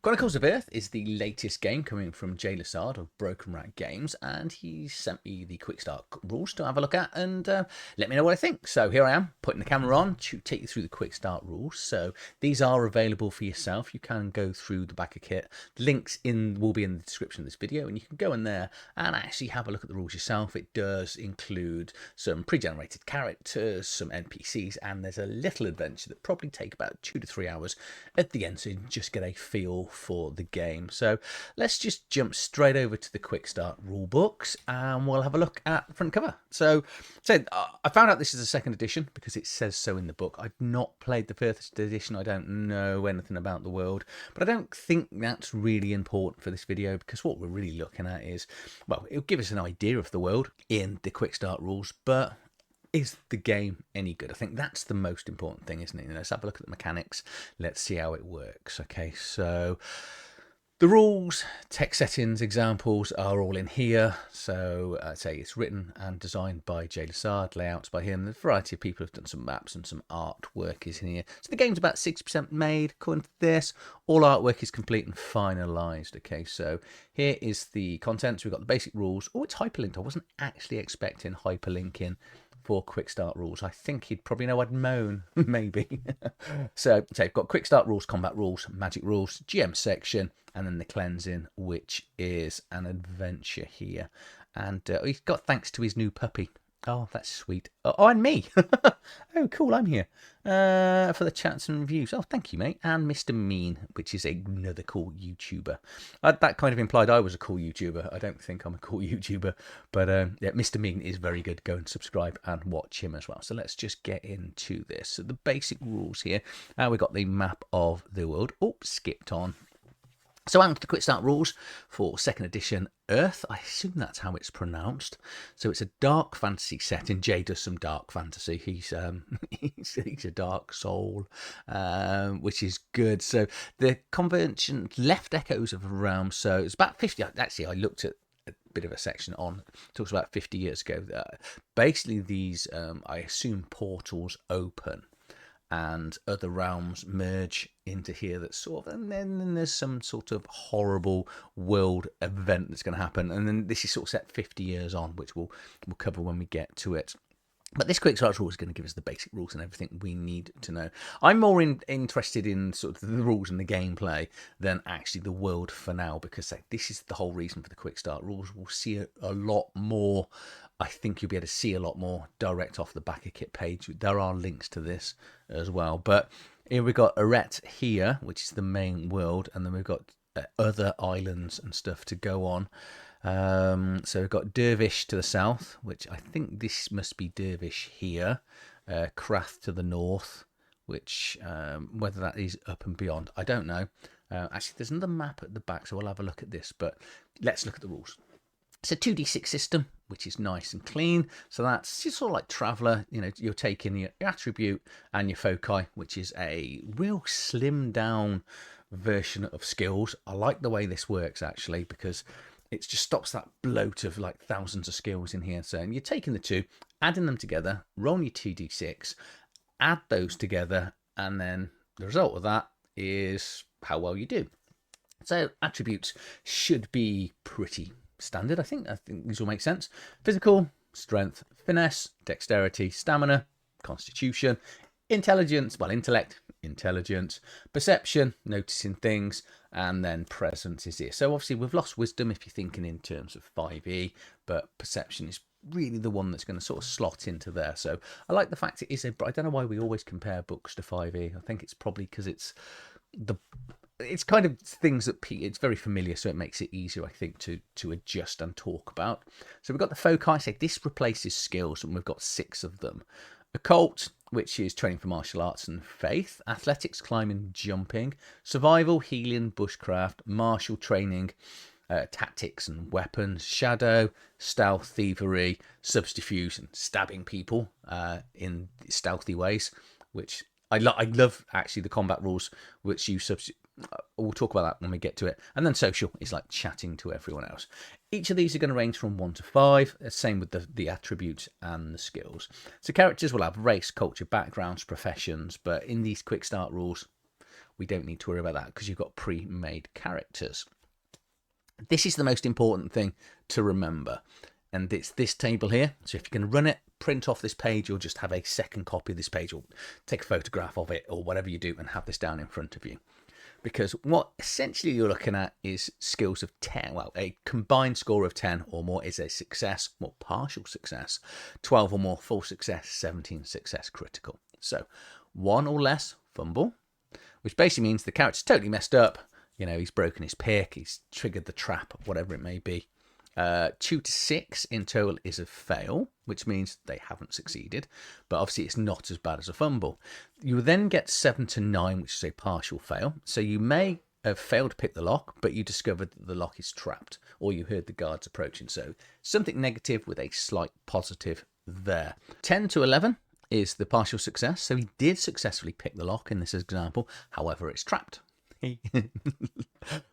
Chronicles of Aerthe is the latest game coming from Jay Lassard of Broken Rat Games, and he sent me the quick start rules to have a look at and let me know what I think. So here I am, putting the camera on to take you through the quick start rules. So these are available for yourself. You can go through the backer kit. Links will be in the description of this video, and you can go in there and actually have a look at the rules yourself. It does include some pre-generated characters, some NPCs, and there's a little adventure that probably take about 2 to 3 hours at the end, so you just get a feel for the game. So let's just jump straight over to the quick start rule books and we'll have a look at the front cover. So I found out this is a second edition because it says so in the book. I've not played the first edition. I don't know anything about the world, but I don't think that's really important for this video, because what we're really looking at is, well, it'll give us an idea of the world in the quick start rules, but is the game any good? I think that's the most important thing, isn't it? Let's have a look at the mechanics. Let's see how it works. Okay, so the rules, text settings, examples are all in here. So say it's written and designed by Jay Lassard, layouts by him. There's a variety of people have done some maps and some artwork is in here. So the game's about 60% made. According to this, all artwork is complete and finalised. Okay, so here is the contents. We've got the basic rules. Oh, it's hyperlinked. I wasn't actually expecting hyperlinking for quick start rules. I think he'd probably know I'd moan, maybe. So you've got quick start rules, combat rules, magic rules, GM section, and then the cleansing, which is an adventure here. And he's got thanks to his new puppy. Oh, that's sweet. Oh, and me. Oh, cool, I'm here for the chats and reviews. Oh, thank you, mate. And Mr. Mean, which is another cool YouTuber. That kind of implied I was a cool YouTuber. I don't think I'm a cool YouTuber, but yeah, Mr. Mean is very good. Go and subscribe and watch him as well. So let's just get into this. So the basic rules here. We've got the map of the world. Oh, skipped on. So on to the quick start rules for second edition Aerthe. I assume that's how it's pronounced. So it's a dark fantasy setting. Jay does some dark fantasy. He's he's a dark soul, which is good. So the convention left echoes of a realm. So it's about 50. Actually, I looked at a bit of a section on, talks about 50 years ago. Basically, these I assume portals open and other realms merge into here. That's sort of, and then there's some sort of horrible world event that's going to happen, and then this is sort of set 50 years on, which we'll cover when we get to it. But this quick start rule is going to give us the basic rules and everything we need to know. I'm more interested in sort of the rules and the gameplay than actually the world for now, because this is the whole reason for the quick start rules. We'll see a lot more. I think you'll be able to see a lot more direct off the backer kit page. There are links to this as well. But here we've got Aerthe here, which is the main world, and then we've got other islands and stuff to go on. So we've got Dervish to the south, which I think this must be Dervish here. Krath to the north, which whether that is up and beyond, I don't know. Actually, there's another map at the back, so we'll have a look at this. But let's look at the rules. It's a 2d6 system, which is nice and clean. So that's just sort of like Traveller. You know, you're taking your attribute and your foci, which is a real slimmed down version of skills. I like the way this works, actually, because it just stops that bloat of like thousands of skills in here. So you're taking the two, adding them together, rolling your 2d6, add those together, and then the result of that is how well you do. So attributes should be pretty standard. I think these will make sense. Physical, strength, finesse, dexterity, stamina, constitution, intelligence, well, intellect, intelligence, perception, noticing things, and then presence is here. So obviously we've lost wisdom if you're thinking in terms of 5e, but perception is really the one that's going to sort of slot into there. So I like the fact it is I don't know why we always compare books to 5e. I think it's probably because it's kind of things that it's very familiar, so it makes it easier, I think, to adjust and talk about. So we've got the foci. So this replaces skills, and we've got 6 of them. Occult, which is training for martial arts and faith. Athletics, climbing, jumping. Survival, healing, bushcraft. Martial training, tactics and weapons. Shadow, stealth, thievery, subterfuge, and stabbing people in stealthy ways, which I love, actually, the combat rules, which you we'll talk about that when we get to it. And then social is like chatting to everyone else. Each of these are going to range from 1 to 5. Same with the attributes and the skills. So characters will have race, culture, backgrounds, professions. But in these quick start rules, we don't need to worry about that because you've got pre-made characters. This is the most important thing to remember. And it's this table here. So if you can run it, print off this page, you'll just have a second copy of this page, or take a photograph of it, or whatever you do, and have this down in front of you. Because what essentially you're looking at is skills of 10. Well, a combined score of 10 or more is a success, more partial success. 12 or more, full success. 17, success critical. So 1 or less, fumble, which basically means the character's totally messed up. You know, he's broken his pick, he's triggered the trap, whatever it may be. 2 to 6 in total is a fail, which means they haven't succeeded, but obviously it's not as bad as a fumble. You then get 7 to 9, which is a partial fail. So you may have failed to pick the lock, but you discovered that the lock is trapped, or you heard the guards approaching. So something negative with a slight positive there. 10 to 11 is the partial success. So he did successfully pick the lock in this example. However, it's trapped,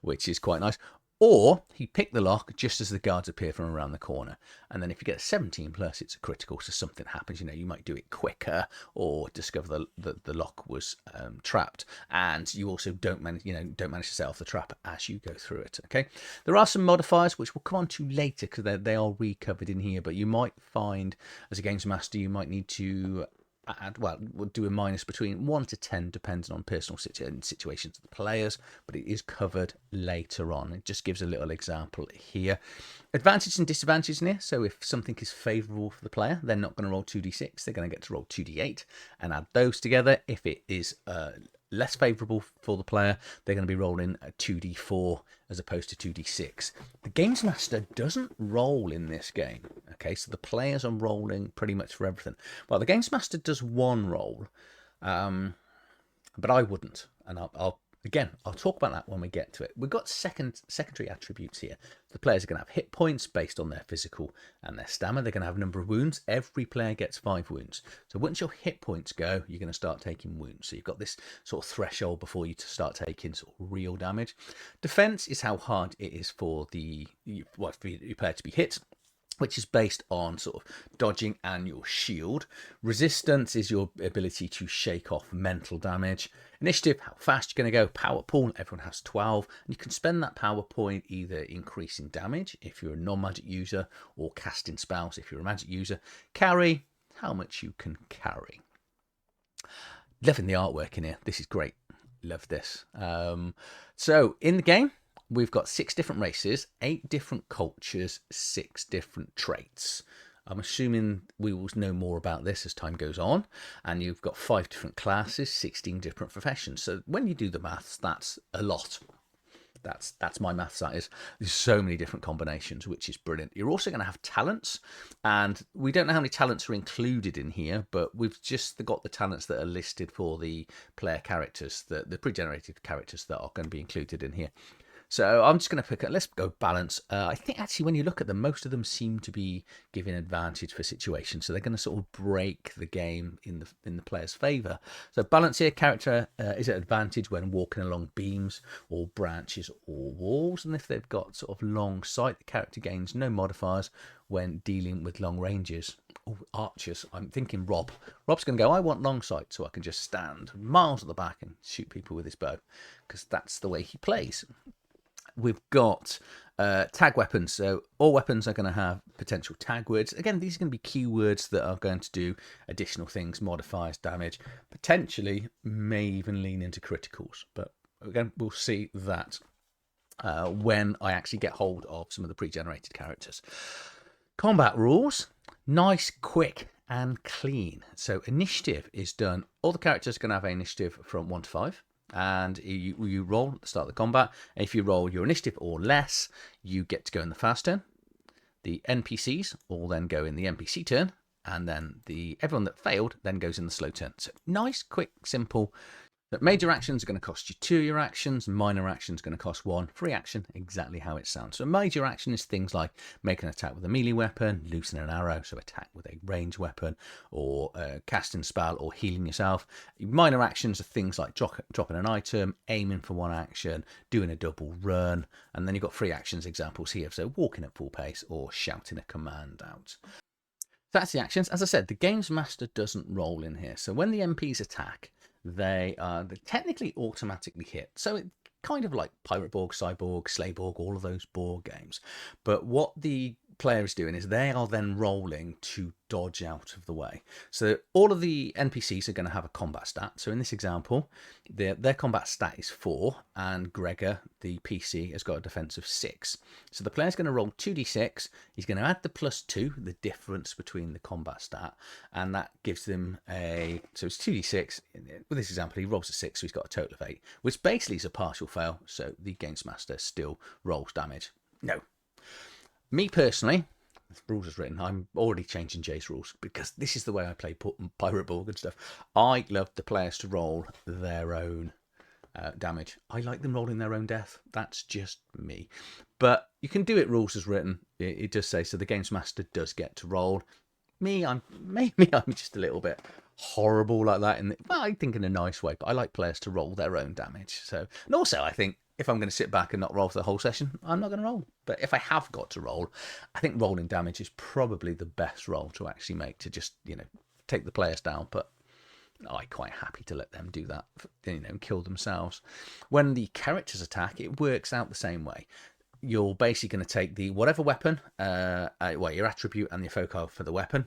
which is quite nice. Or he picked the lock just as the guards appear from around the corner. And then if you get a 17 plus, it's a critical, so something happens. You know, you might do it quicker, or discover that the lock was trapped. And you also don't manage to set off the trap as you go through it. Okay. There are some modifiers which we'll come on to later because they are recovered in here. But you might find, as a games master, you might need to we'll do a minus between 1 to 10, depending on personal situations of the players, but it is covered later on. It just gives a little example here. Advantages and disadvantages in here. So if something is favourable for the player, they're not going to roll 2d6, they're going to get to roll 2d8 and add those together. If it is less favourable for the player, they're going to be rolling a 2d4 as opposed to 2d6. The games master doesn't roll in this game. Okay, so the players are rolling pretty much for everything. Well, the games master does one roll, but I wouldn't, and I'll talk about that when we get to it. We've got secondary attributes here. The players are going to have hit points based on their physical and their stamina. They're going to have a number of wounds. Every player gets 5 wounds. So once your hit points go, you're going to start taking wounds. So you've got this sort of threshold before you to start taking sort of real damage. Defense is how hard it is for your player to be hit, which is based on sort of dodging and your shield. Resistance is your ability to shake off mental damage. Initiative, how fast you're going to go. Power pool, everyone has 12. And you can spend that power point either increasing damage if you're a non-magic user, or casting spells if you're a magic user. Carry, how much you can carry. Loving the artwork in here. This is great. Love this. So in the game, we've got 6 different races, 8 different cultures, 6 different traits. I'm assuming we will know more about this as time goes on. And you've got 5 different classes, 16 different professions. So when you do the maths, that's a lot. That's my maths, that is. There's so many different combinations, which is brilliant. You're also going to have talents, and we don't know how many talents are included in here, but we've just got the talents that are listed for the player characters, the pre-generated characters that are going to be included in here. So I'm just going to pick let's go balance. I think actually when you look at them, most of them seem to be giving advantage for situations. So they're going to sort of break the game in the player's favour. So balance here, character is at advantage when walking along beams or branches or walls. And if they've got sort of long sight, the character gains no modifiers when dealing with long ranges. Oh, archers. I'm thinking Rob. Rob's going to go, I want long sight so I can just stand miles at the back and shoot people with his bow, because that's the way he plays. We've got tag weapons. So all weapons are going to have potential tag words. Again, these are going to be keywords that are going to do additional things, modifiers, damage, potentially may even lean into criticals. But again, we'll see that when I actually get hold of some of the pre-generated characters. Combat rules, nice, quick and clean. So initiative is done. All the characters are going to have an initiative from 1 to 5. And you roll at the start of the combat. If you roll your initiative or less, you get to go in the fast turn. The NPCs all then go in the NPC turn, and then everyone that failed then goes in the slow turn. So nice, quick, simple. That major actions are going to cost you 2 your actions, minor actions are going to cost 1. Free action, exactly how it sounds. So major action is things like make an attack with a melee weapon, loosen an arrow, so attack with a ranged weapon, or casting a spell, or healing yourself. Minor actions are things like dropping an item, aiming for 1 action, doing a double run, and then you've got free actions examples here, so walking at full pace or shouting a command out. That's the actions. As I said, the games master doesn't roll in here. So when the MPs attack, they're technically automatically hit. So it kind of like Pirate Borg, Cyborg, Slayborg, all of those board games. But what the player is doing is they are then rolling to dodge out of the way. So all of the NPCs are going to have a combat stat. So in this example, their combat stat is 4, and Gregor, the PC, has got a defense of 6. So the player's going to roll 2d6. He's going to add the +2, the difference between the combat stat, and that gives them so it's 2d6. With this example, he rolls a 6, so he's got a total of 8, which basically is a partial fail. So the Games Master still rolls damage. No. Me personally, the rules is written, I'm already changing Jay's rules because this is the way I play Pirate Borg and stuff. I love the players to roll their own damage. I like them rolling their own death. That's just me. But you can do it rules as written. It does say, so the Games Master does get to roll. I'm just a little bit horrible like that. I think in a nice way, but I like players to roll their own damage. So, and also I think, if I'm going to sit back and not roll for the whole session, I'm not going to roll. But if I have got to roll, I think rolling damage is probably the best roll to actually make, to just, take the players down. But I'm quite happy to let them do that, kill themselves. When the characters attack, it works out the same way. You're basically going to take the whatever weapon, your attribute and your foci for the weapon.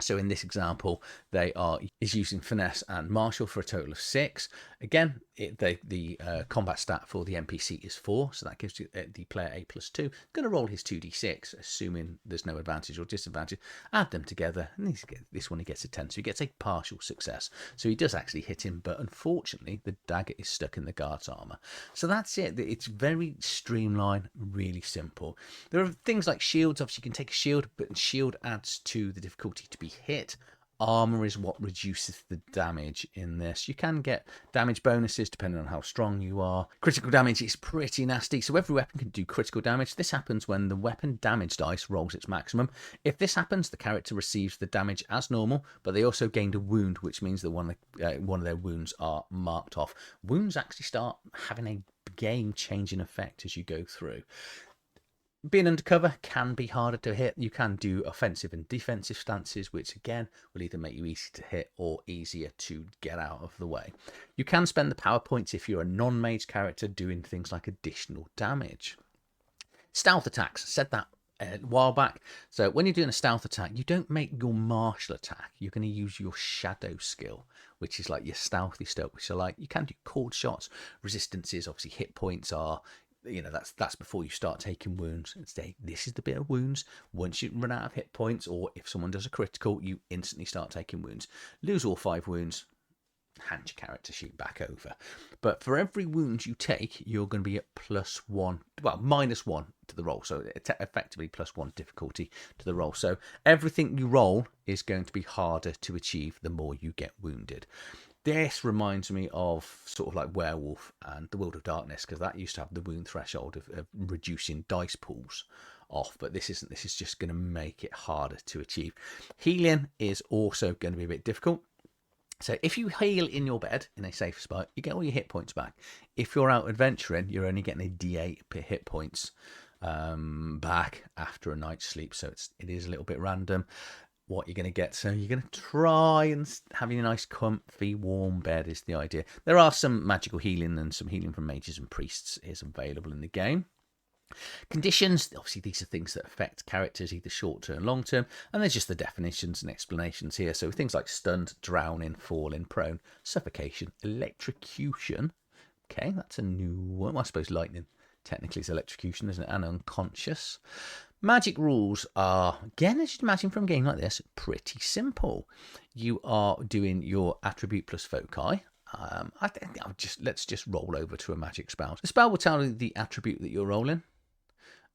So in this example, is using finesse and martial for a total of 6. Again, the combat stat for the NPC is 4, so that gives you the player a +2. Going to roll his 2d6, assuming there's no advantage or disadvantage. Add them together, and this one he gets a 10, so he gets a partial success. So he does actually hit him, but unfortunately, the dagger is stuck in the guard's armor. So that's it. It's very streamlined, really simple. There are things like shields. Obviously, you can take a shield, but shield adds to the difficulty to be hit. Armor is what reduces the damage in this. You can get damage bonuses depending on how strong you are. Critical damage is pretty nasty, so every weapon can do critical damage. This happens when the weapon damage dice rolls its maximum. If this happens, the character receives the damage as normal, but they also gained a wound, which means that one of their wounds are marked off. Wounds actually start having a game-changing effect as you go through. Being undercover can be harder to hit. You can do offensive and defensive stances, which again will either make you easy to hit or easier to get out of the way. You can spend the power points if you're a non-mage character doing things like additional damage. Stealth attacks, said that a while back. So when you're doing a stealth attack, you don't make your martial attack. You're going to use your shadow skill, which is like your stealthy stuff, which are like, you can do cord shots, resistances, obviously hit points are, that's before you start taking wounds. This is the bit of wounds. Once you run out of hit points, or if someone does a critical, you instantly start taking wounds. Lose all 5 wounds, hand your character sheet back over. But for every wound you take, you're going to be at +1, -1 to the roll. So effectively +1 difficulty to the roll. So everything you roll is going to be harder to achieve the more you get wounded. This reminds me of sort of like Werewolf and the World of Darkness, because that used to have the wound threshold of reducing dice pools off, but this isn't. This is just going to make it harder to achieve. Healing is also going to be a bit difficult. So if you heal in your bed in a safe spot, you get all your hit points back. If you're out adventuring, you're only getting a D8 per hit points back after a night's sleep. So it is a little bit random what you're going to get. So you're going to try and having a nice comfy warm bed is the idea. There are some magical healing, and some healing from mages and priests is available in the game. Conditions, obviously these are things that affect characters either short term, long term, and there's just the definitions and explanations here. So things like stunned, drowning, falling, prone, suffocation, electrocution. Okay, that's a new one. Well, I suppose lightning technically is electrocution, isn't it? And unconscious. Magic rules are, again, as you'd imagine from a game like this, pretty simple. You are doing your attribute plus foci. I think let's just roll over to a magic spell. The spell will tell you the attribute that you're rolling,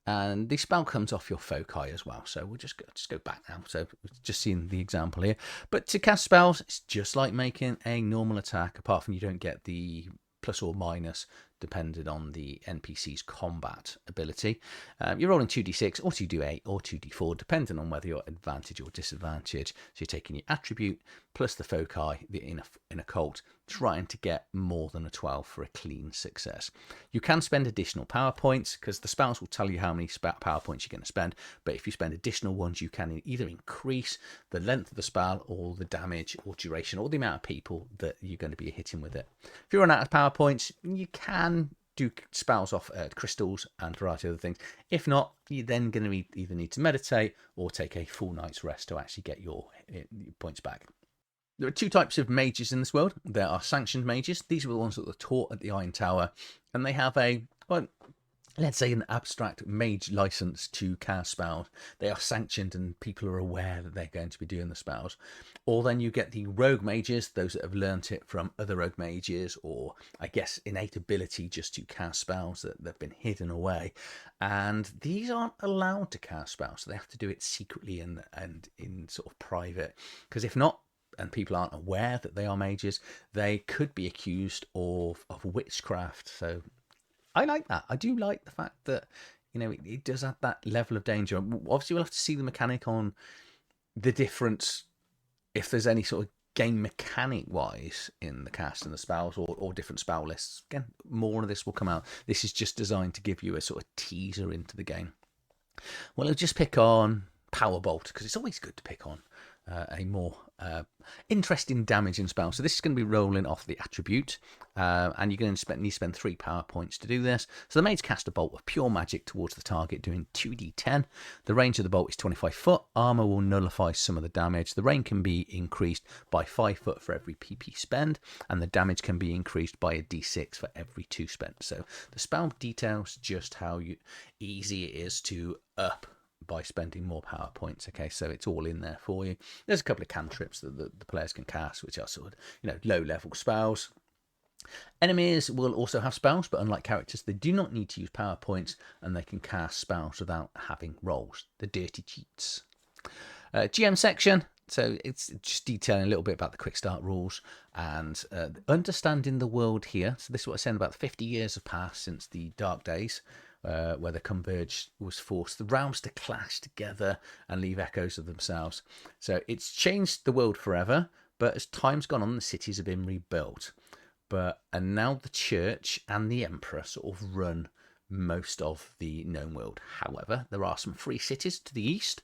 and the spell comes off your foci as well. So we'll just go back now. So we've just seen the example here. But to cast spells, it's just like making a normal attack, apart from you don't get the plus or minus depending on the NPC's combat ability. You're rolling 2d6 or 2d8 or 2d4, depending on whether you're advantage or disadvantage. So you're taking your attribute plus the foci in occult trying to get more than a 12 for a clean success. You can spend additional power points because the spells will tell you how many power points you're going to spend, but if you spend additional ones, you can either increase the length of the spell or the damage or duration or the amount of people that you're going to be hitting with it. If you run out of power points, you can do spells off crystals and a variety of other things. If not, you're then going to either need to meditate or take a full night's rest to actually get your points back. There are two types of mages in this world. There are sanctioned mages. These are the ones that were taught at the Iron Tower, and they have a, well, let's say an abstract mage license to cast spells. They are sanctioned and people are aware that they're going to be doing the spells. Or then you get the rogue mages, those that have learnt it from other rogue mages, or I guess innate ability just to cast spells that have been hidden away. And these aren't allowed to cast spells, so they have to do it secretly and in sort of private. Because if not, and people aren't aware that they are mages, they could be accused of witchcraft. So I like that. I do like the fact that, you know, it does add that level of danger. Obviously, we'll have to see the mechanic on the difference, if there's any sort of game mechanic wise in the cast and the spells or different spell lists. Again, more of this will come out. This is just designed to give you a sort of teaser into the game. Well, I'll just pick on Power Bolt because it's always good to pick on a more interesting damaging spell. So this is going to be rolling off the attribute, and you're going to need to spend 3 power points to do this. So the mage cast a bolt of pure magic towards the target, doing 2d10. The range of the bolt is 25 foot. Armor will nullify some of the damage. The range can be increased by 5 foot for every PP spend, and the damage can be increased by a d6 for every 2 spent. So the spell details just how easy it is to up by spending more power points. Okay, so it's all in there for you. There's a couple of cantrips that the players can cast, which are sort of, you know, low level spells. Enemies will also have spells, but unlike characters, they do not need to use power points, and they can cast spells without having rolls. The dirty cheats. GM section. So it's just detailing a little bit about the quick start rules and understanding the world here. So this is what I said, about 50 years have passed since the Dark Days, where the Converge was forced the realms to clash together and leave echoes of themselves. So it's changed the world forever, but as time's gone on, the cities have been rebuilt. And now the church and the emperor sort of run most of the known world. However, there are some free cities to the east,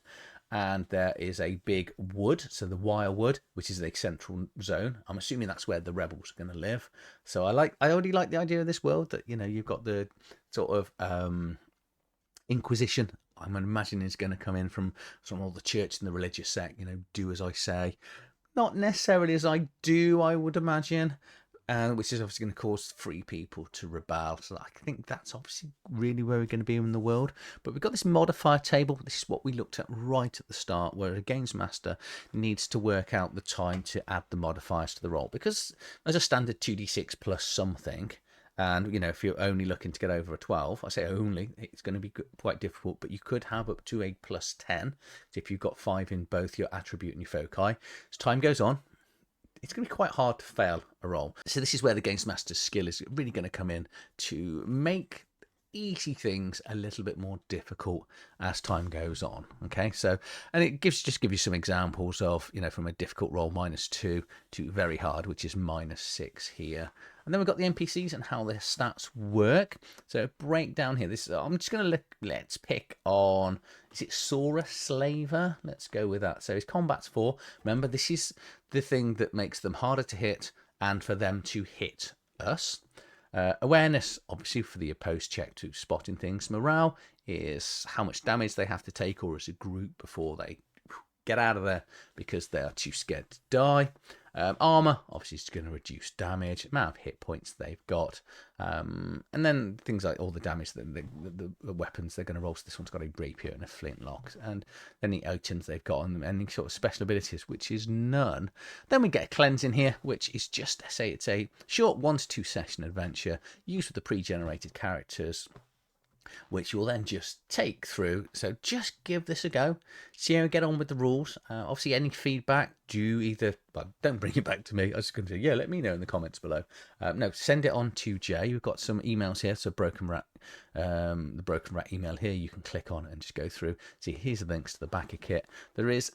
and there is a big wood, so the Wirewood, which is the central zone. I'm assuming that's where the rebels are going to live. So I already like the idea of this world, that, you know, you've got the sort of Inquisition. I'm imagining is going to come in from all the church and the religious sect. You know, do as I say, not necessarily as I do, I would imagine. Which is obviously going to cause free people to rebel. So I think that's obviously really where we're going to be in the world. But we've got this modifier table. This is what we looked at right at the start, where a games master needs to work out the time to add the modifiers to the roll. Because as a standard 2d6 plus something, and, you know, if you're only looking to get over a 12, I say only, it's going to be quite difficult, but you could have up to a plus 10 if you've got 5 in both your attribute and your foci. As time goes on, it's going to be quite hard to fail a roll. So this is where the Games Master's skill is really going to come in to make easy things a little bit more difficult as time goes on. Okay, so, and it just give you some examples of, you know, from a difficult roll -2 to very hard, which is -6 here. And then we've got the NPCs and how their stats work. So breakdown here. This I'm just going to let's pick on, is it Sora Slaver? Let's go with that. So his combat's 4. Remember, this is the thing that makes them harder to hit and for them to hit us. Awareness, obviously, for the opposed check to spotting things. Morale is how much damage they have to take, or as a group, before they get out of there because they are too scared to die. Armor, obviously, is going to reduce damage, amount of hit points they've got. And then things like all the damage, the weapons they're going to roll. So this one's got a rapier and a flintlock. And then the items they've got, and any sort of special abilities, which is none. Then we get a cleansing here, which is just, I say, it's a short 1 to 2 session adventure used with the pre-generated characters, which you'll then just take through. So just give this a go, see how you get on with the rules. Obviously, any feedback, do either, well, don't bring it back to me. I was just going to say, yeah, let me know in the comments below. No, send it on to Jay. We've got some emails here. So Broken Rat, the Broken Rat email here, you can click on and just go through. See, here's the links to the backer kit. There is,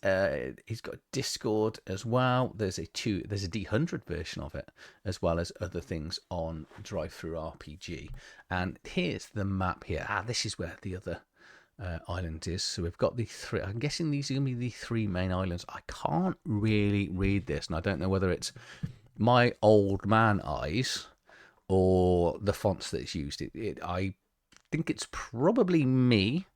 he's got Discord as well. There's a D100 version of it, as well as other things on TTRPG. And here's the map here. This is where the other island is. So we've got the three. I'm guessing these are going to be the three main islands. I can't really read this, and I don't know whether it's my old man eyes or the fonts that it's used. I think it's probably me,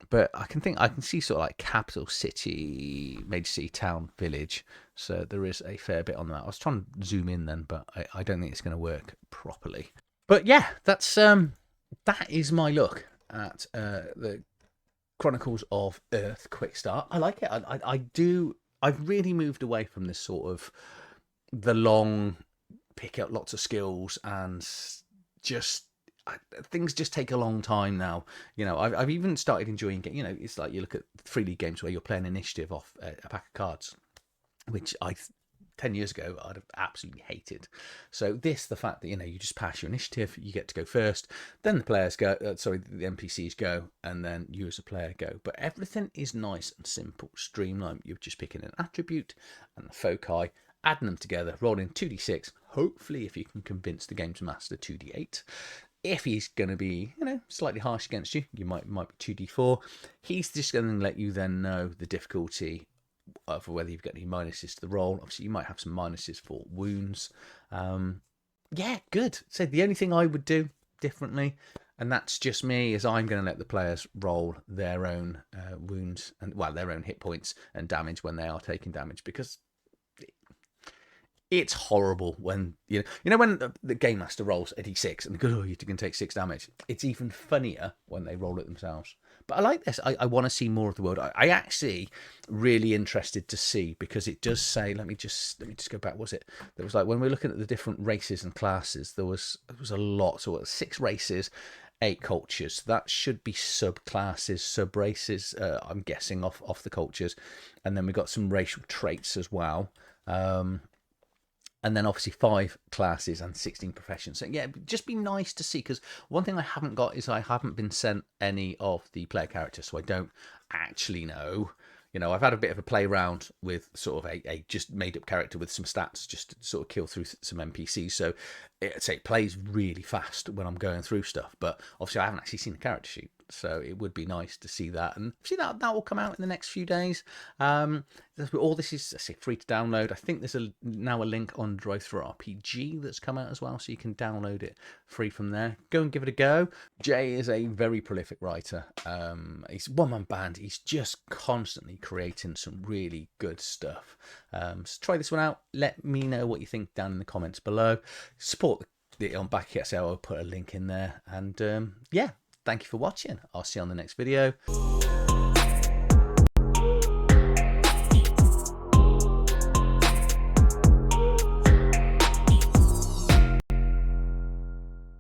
but I can see sort of like capital city, major city, town, village. So there is a fair bit on that. I was trying to zoom in then, but I don't think it's going to work properly. But yeah, that's that is my look at the Chronicles of Aerthe quick start. I like it. I do. I've really moved away from this sort of the long pick up lots of skills and just things just take a long time now. You know, I've even started enjoying it. You know, it's like you look at 3D games where you're playing initiative off a pack of cards, which 10 years ago I'd have absolutely hated. So the fact that, you know, you just pass your initiative, you get to go first, then the players go, the NPCs go, and then you as a player go. But everything is nice and simple, streamlined. You're just picking an attribute and the foci, adding them together, rolling 2d6. Hopefully, if you can convince the games master, 2d8. If he's going to be, you know, slightly harsh against you, you might be 2d4. He's just going to let you then know the difficulty for whether you've got any minuses to the roll. Obviously, you might have some minuses for wounds. Yeah, good. So the only thing I would do differently, and that's just me, is I'm going to let the players roll their own wounds and, well, their own hit points and damage when they are taking damage, because it's horrible when you know when the game master rolls a d6 and they go, oh, you can take 6 damage. It's even funnier when they roll it themselves. But I like this. I want to see more of the world. I actually really interested to see, because it does say, let me just go back. Was it? There was like, when we were looking at the different races and classes, there was a lot. So 6 races, 8 cultures. That should be subclasses, sub races. I'm guessing off the cultures, and then we got some racial traits as well. And then obviously 5 classes and 16 professions. So yeah, it'd just be nice to see, because one thing I haven't got is I haven't been sent any of the player characters, so I don't actually know. You know, I've had a bit of a play around with sort of a just made up character with some stats just to sort of kill through some NPCs. So it plays really fast when I'm going through stuff. But obviously I haven't actually seen the character sheet. So it would be nice to see that. And see that will come out in the next few days. All this is, I say, free to download. I think there's now a link on TTRPG that's come out as well, so you can download it free from there. Go and give it a go. Jay is a very prolific writer. He's one-man band. He's just constantly creating some really good stuff. So try this one out. Let me know what you think down in the comments below. Support it on back here, so I'll put a link in there. And yeah, thank you for watching. I'll see you on the next video.